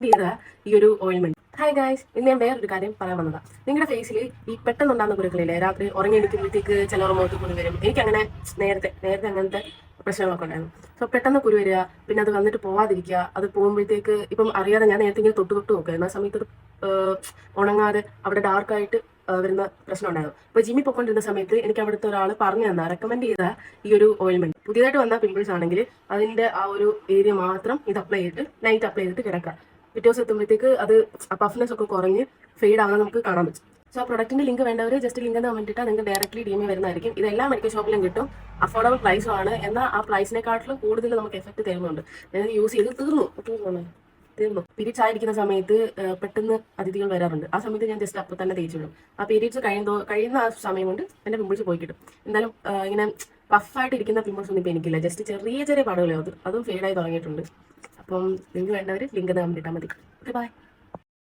ചെയ്ത ഈ ഒരു ഓയിൽമെന്റ്. ഹായ് ഗായ്സ്, ഇന്ന് ഞാൻ വേറൊരു കാര്യം പറയാൻ വന്നതാ. നിങ്ങളുടെ ഫേസിൽ ഈ പെട്ടെന്നുണ്ടാകുന്ന കുരുക്കളില്ലേ, രാത്രി ഉറങ്ങി എണീക്കുമ്പോഴത്തേക്ക് ചിലർ മുഖത്ത് കുരു വരും. എനിക്ക് അങ്ങനെ നേരത്തെ അങ്ങനത്തെ പ്രശ്നങ്ങളൊക്കെ ഉണ്ടായിരുന്നു. സോ പെട്ടെന്ന് കുരു വരിക, പിന്നെ അത് വന്നിട്ട് പോവാതിരിക്കുക, അത് പോകുമ്പോഴത്തേക്ക് ഇപ്പം അറിയാതെ ഞാൻ നേരത്തെ ഇങ്ങനെ തൊട്ട് നോക്കുക, ആ സമയത്ത് അത് ഉണങ്ങാതെ അവിടെ ഡാർക്കായിട്ട് വരുന്ന പ്രശ്നം ഉണ്ടായിരുന്നു. ഇപ്പൊ ജിമ്മിൽ പോയിക്കൊണ്ടിരുന്ന സമയത്ത് എനിക്ക് അവിടുത്തെ ഒരാൾ പറഞ്ഞു തന്ന റെക്കമെൻഡ് ചെയ്ത ഈ ഒരു ഓയിൽമെന്റ്. പുതിയതായിട്ട് വന്ന പിമ്പിൾസ് ആണെങ്കിൽ അതിന്റെ ആ ഒരു ഏരിയ മാത്രം ഇത് അപ്ലൈ ചെയ്തിട്ട് നൈറ്റ് അപ്ലൈ ചെയ്തിട്ട് കിടക്കുക. പിറ്റേ ദിവസം എത്തുമ്പോഴത്തേക്ക് അത് പഫ്നെസ് ഒക്കെ കുറഞ്ഞ് ഫെയ്ഡ് ആകാൻ നമുക്ക് കാണാൻ പറ്റും. സോ ആ പ്രൊഡക്റ്റിന്റെ ലിങ്ക് വേണ്ടവർ ജസ്റ്റ് ലിങ്ക് എന്ന് കമന്റിട്ടാൽ നിങ്ങൾക്ക് ഡയറക്റ്റ്ലി DM വരുന്നതായിരിക്കും. ഇതെല്ലാം മെഡിക്കൽ ഷോപ്പിലും കിട്ടും, അഫോർഡബിൾ പ്രൈസും ആണ്. എന്നാൽ ആ പ്രൈസിനെക്കാട്ടിലും കൂടുതൽ നമുക്ക് എഫക്ട് തരുന്നുണ്ട്. ഞാൻ യൂസ് ചെയ്ത് തീർന്നു. പീരീഡ്സ് ആയിരിക്കുന്ന സമയത്ത് പെട്ടെന്ന് അതിഥികൾ വരാറുണ്ട്. ആ സമയത്ത് ഞാൻ ജസ്റ്റ് അപ്പോൾ തന്നെ തേച്ചിടും. ആ പീരീഡ്സ് കഴിയുന്ന ആ സമയം കൊണ്ട് എന്റെ പിമ്പിൾസ് പോയി കിട്ടും. എന്തായാലും ഇങ്ങനെ പഫായിട്ട് ഇരിക്കുന്ന പിമ്പിൾസ് ഒന്നും ഇപ്പം എനിക്കില്ല. ജസ്റ്റ് ചെറിയ പാടുകളോ അതും ഫെയ്ഡായി തുടങ്ങിയിട്ടുണ്ട്. അപ്പം ലിങ്ക് വേണ്ടവർ ലിങ്ക് കമന്റ് ഇട്ടാൽ മതി. Okay, by.